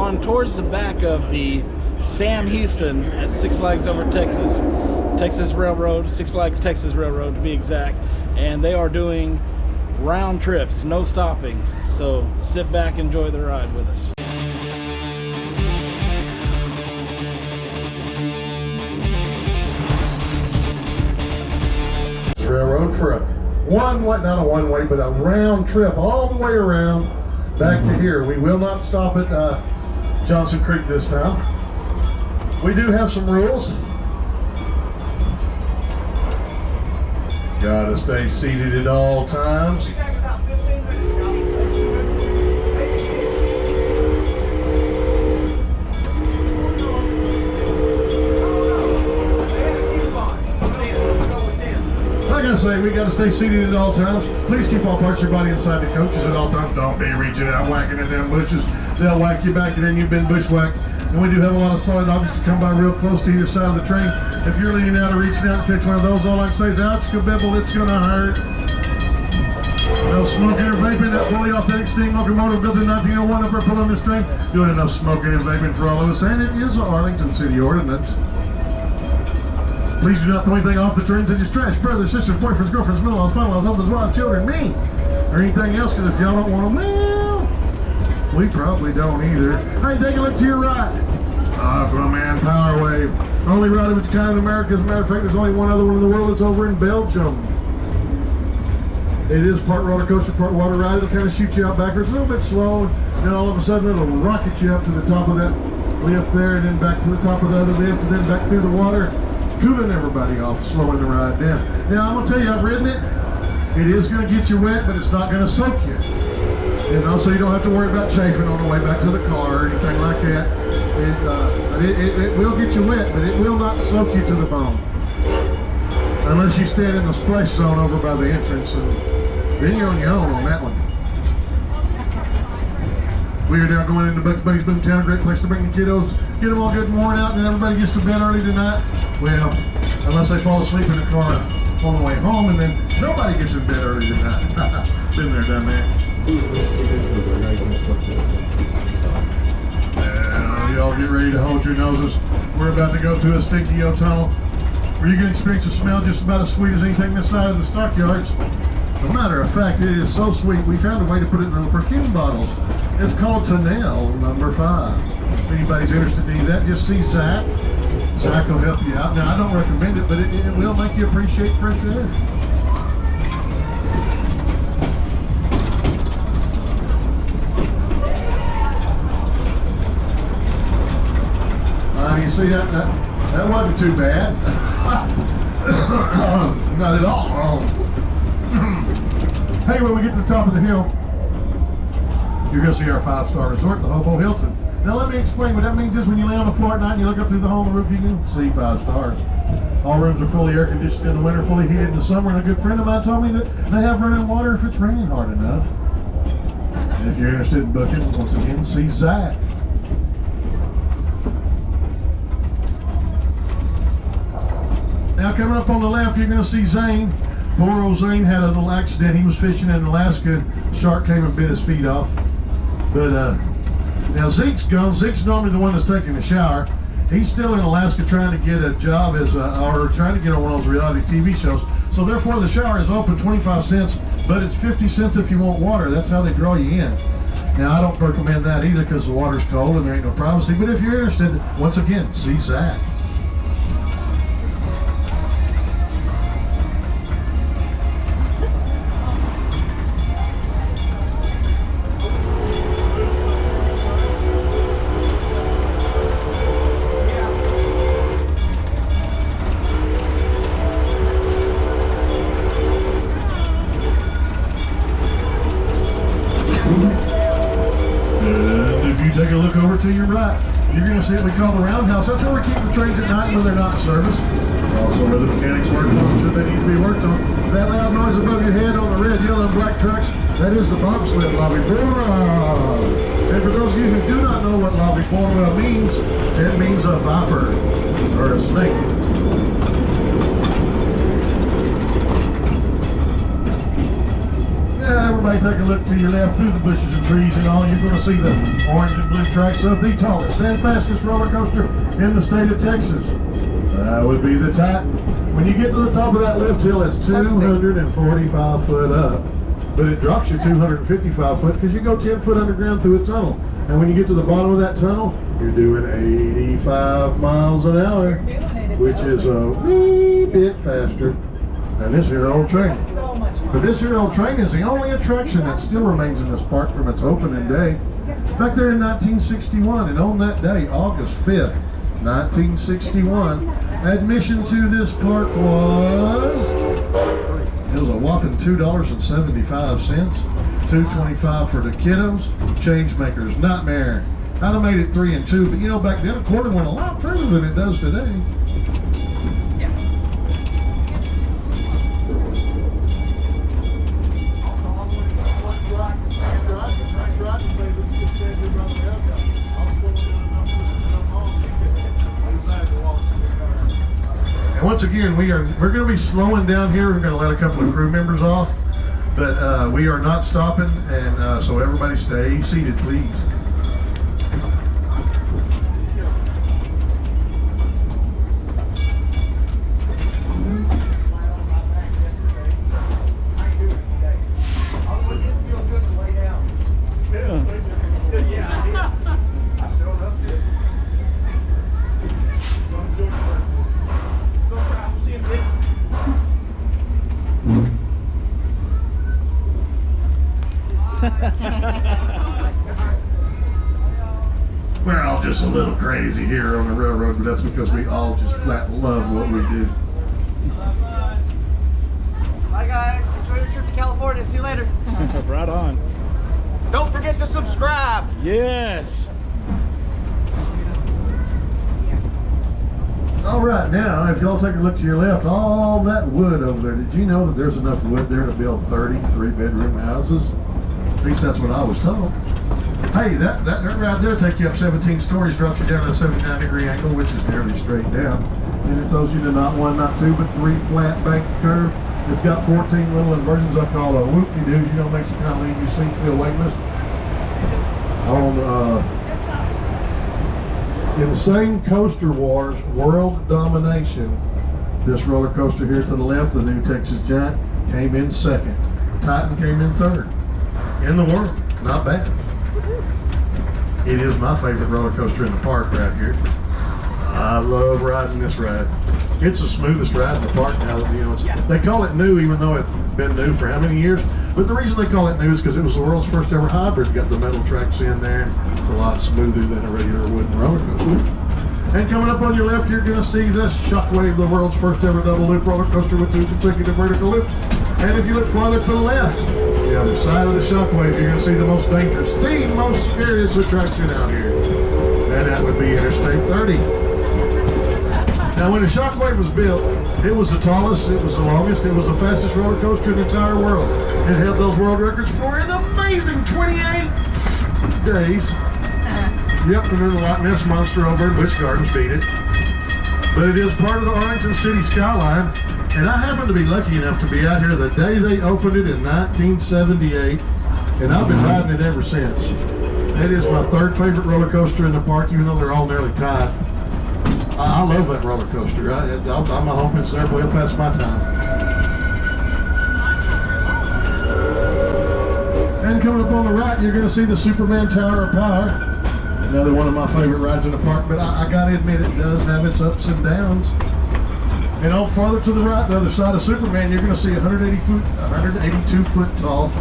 on towards the back of the Sam Houston at Six Flags over Texas Railroad, Six Flags Texas Railroad to be exact, and they are doing round trips, no stopping. So sit back, enjoy the ride with us. Railroad for a one-way, not a one-way, but a round trip all the way around back to here. We will not stop at Johnson Creek this time. We do have some rules. Gotta stay seated at all times. Like I say, we gotta stay seated at all times. Please keep all parts of your body inside the coaches at all times. Don't be reaching out, whacking at them bushes. They'll whack you back and then you've been bushwhacked. And we do have a lot of solid objects to come by real close to either side of the train. If you're leaning out or reaching out and catch one of those, all I can say is ouch, kabibble, it's gonna hurt. No smoking or vaping. That fully authentic steam locomotive built in 1901 upper pulling this train. Doing enough smoking and vaping for all of us. And it is an Arlington City ordinance. Please do not throw anything off the trains and just trash brothers, sisters, boyfriends, girlfriends, middle-laws, final-laws, husbands, wives, children, me, or anything else, because if y'all don't want them, well, we probably don't either. Hey, take a look to your right. Aquaman Power Wave. Only ride of its kind in America. As a matter of fact, there's only one other one in the world. It's over in Belgium. It is part roller coaster, part water ride. It'll kind of shoot you out backwards, a little bit slow. Then all of a sudden, it'll rocket you up to the top of that lift there, and then back to the top of the other lift, and then back through the water, cooling everybody off, slowing the ride down. Now, I'm going to tell you, I've ridden it. It is going to get you wet, but it's not going to soak you. You know, so you don't have to worry about chafing on the way back to the car or anything like that. It will get you wet, but it will not soak you to the bone. Unless you stand in the splash zone over by the entrance, and then you're on your own on that one. We are now going into Bugs Buddy's Boomtown, a great place to bring the kiddos, get them all good and worn out, and everybody gets to bed early tonight. Well, unless they fall asleep in the car on the way home, and then nobody gets in bed early tonight. Been there, done that. Now, y'all get ready to hold your noses. We're about to go through a stinky tunnel where you can experience a smell just about as sweet as anything this side of the Stockyards. As a matter of fact, it is so sweet, we found a way to put it in little perfume bottles. It's called Tennelle No. 5. If anybody's interested in any of that, just see Zach. Zach will help you out. Now, I don't recommend it, but it will make you appreciate fresh air. You see that wasn't too bad. Not at all. Hey, when we get to the top of the hill, you're going to see our 5-star resort, the Hobo Hilton. Now let me explain what that means. Is when you lay on the floor at night and you look up through the hole in the roof, you can see 5 stars. All rooms are fully air conditioned in the winter, fully heated in the summer, and a good friend of mine told me that they have running water if it's raining hard enough. And if you're interested in booking, once again, see Zach. Now coming up on the left, you're going to see Zane. Poor old Zane had a little accident. He was fishing in Alaska. A shark came and bit his feet off. But now Zeke's gone. Zeke's normally the one that's taking the shower. He's still in Alaska trying to get a job as or trying to get on one of those reality TV shows. So therefore the shower is open 25 cents, but it's 50 cents if you want water. That's how they draw you in. Now I don't recommend that either because the water's cold and there ain't no privacy. But if you're interested, once again, see Zach. Take a look over to your right. You're going to see what we call the Roundhouse. That's where we keep the trains at night when they're not in service. Also where the mechanics work on them should they need to be worked on. That loud noise above your head on the red, yellow, and black trucks, that is the bobsled lobby. And for those of you who do not know what lobby means, it means a viper or a snake. Yeah, everybody take a look to your left through the bushes and trees and all. You're going to see the orange and blue tracks of the tallest and fastest roller coaster in the state of Texas. That would be the Titan. When you get to the top of that lift hill, it's 245 foot up, but it drops you 255 foot because you go 10 foot underground through a tunnel. And when you get to the bottom of that tunnel, you're doing 85 miles an hour, which is a wee bit faster than this here old train. But this here old train is the only attraction that still remains in this park from its opening day. Back there in 1961, and on that day, August 5th, 1961, admission to this park was, it was a whopping $2.75, $2.25 for the kiddos, Changemakers, Nightmare. I'd have made it 3 and 2, but you know, back then a quarter went a lot further than it does today. And once again, we're going to be slowing down here. We're going to let a couple of crew members off, but we are not stopping, and so everybody stay seated, please. We're all just a little crazy here on the railroad, but that's because we all just flat love what we do. Bye guys, enjoy your trip to California. See you later. Right on. Don't forget to subscribe. Yes. All right, now, if y'all take a look to your left, all that wood over there, did you know that there's enough wood there to build 30 3-bedroom houses? At least that's what I was told. Hey, that right there takes you up 17 stories, drops you down at a 79-degree angle, which is nearly straight down. And it throws you to not 1, not 2, but 3 flat bank curve. It's got 14 little inversions I call a whoop-de-doos. You know, makes you kind of leave your seat feel weightless. In the same Coaster Wars World Domination, this roller coaster here to the left, the new Texas Giant, came in second. Titan came in third. In the world, not bad. It is my favorite roller coaster in the park right here. I love riding this ride. It's the smoothest ride in the park now that, you know, they call it new even though it's been new for how many years? But the reason they call it new is because it was the world's first ever hybrid. Got the metal tracks in there, and it's a lot smoother than a regular wooden roller coaster. And coming up on your left, you're going to see this Shockwave, the world's first ever double loop roller coaster with 2 consecutive vertical loops. And if you look farther to the left, the other side of the Shockwave, you're going to see the most dangerous, the most scariest attraction out here. And that would be Interstate 30. Now, when the Shockwave was built, it was the tallest, it was the longest, it was the fastest roller coaster in the entire world. It held those world records for an amazing 28 days. Yep, and then the Loch Ness Monster over in Busch Gardens beat it. But it is part of the Arlington City skyline, and I happen to be lucky enough to be out here the day they opened it in 1978, and I've been riding it ever since. It is my 3rd favorite roller coaster in the park, even though they're all nearly tied. I love that roller coaster. I'm a home pitch there way past my time. And coming up on the right, you're going to see the Superman Tower of Power. Another one of my favorite rides in the park, but I got to admit it does have its ups and downs. And on farther to the right, the other side of Superman, you're going to see a 182 foot tall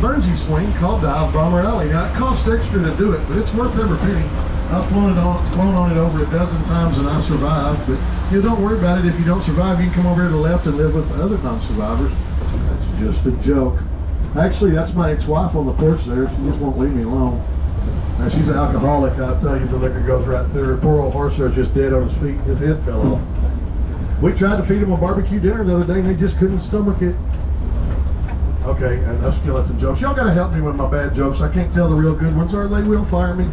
bungee swing called Dive Bomber Alley. Now it costs extra to do it, but it's worth every penny. I've flown on it over a dozen times and I survived, but you know, don't worry about it. If you don't survive, you can come over to the left and live with other non-survivors. That's just a joke. Actually, that's my ex-wife on the porch there. She just won't leave me alone. Now, she's an alcoholic. I'll tell you, the liquor goes right through her. Poor old horse there's just dead on his feet. His head fell off. We tried to feed him a barbecue dinner the other day and they just couldn't stomach it. Okay, enough skeleton jokes. Y'all gotta help me with my bad jokes. I can't tell the real good ones or they will fire me.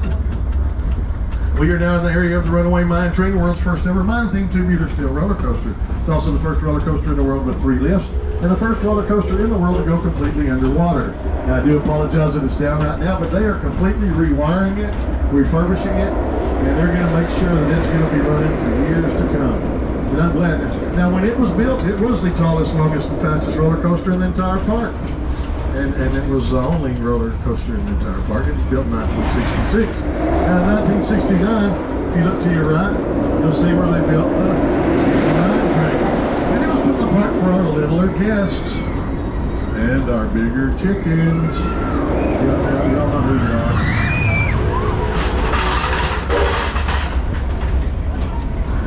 We are now in the area of the Runaway Mine Train, the world's first ever mine-themed tubular steel roller coaster. It's also the first roller coaster in the world with 3 lifts. and the first roller coaster in the world to go completely underwater. Now, I do apologize that it's down right now, but they are completely rewiring it, refurbishing it, and they're going to make sure that it's going to be running for years to come. And I'm glad. Now, when it was built, it was the tallest, longest, and fastest roller coaster in the entire park. And it was the only roller coaster in the entire park. It was built in 1966. Now, in 1969, if you look to your right, you'll see where they built the mine train. And it was put in the park for our littler guests and our bigger chickens. Y'all know who you are.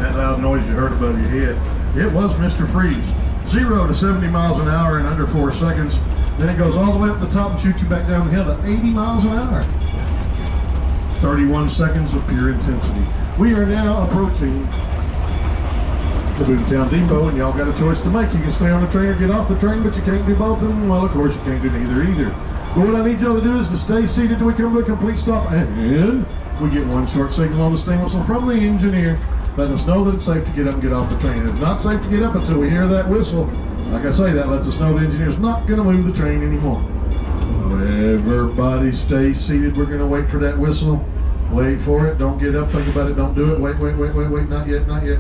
That loud noise you heard above your head, it was Mr. Freeze. 0 to 70 miles an hour in under 4 seconds. Then it goes all the way up the top and shoots you back down the hill to 80 miles an hour. 31 seconds of pure intensity. We are now approaching the Boomtown Depot, and y'all got a choice to make. You can stay on the train or get off the train, but you can't do both of them. Well, of course, you can't do neither either. But what I need y'all to do is to stay seated till we come to a complete stop, and we get one short signal on the steam whistle from the engineer letting us know that it's safe to get up and get off the train. It's not safe to get up until we hear that whistle. Like I say, that lets us know the engineer's not going to move the train anymore. So everybody stay seated. We're going to wait for that whistle. Wait for it. Don't get up. Think about it. Don't do it. Wait. Not yet. Don't get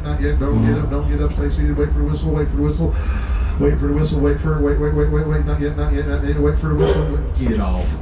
up. Don't get up. Stay seated. Wait for the whistle. Wait for the whistle. Wait for the whistle. Wait for it. Wait. Not yet. Wait for the whistle. Get off.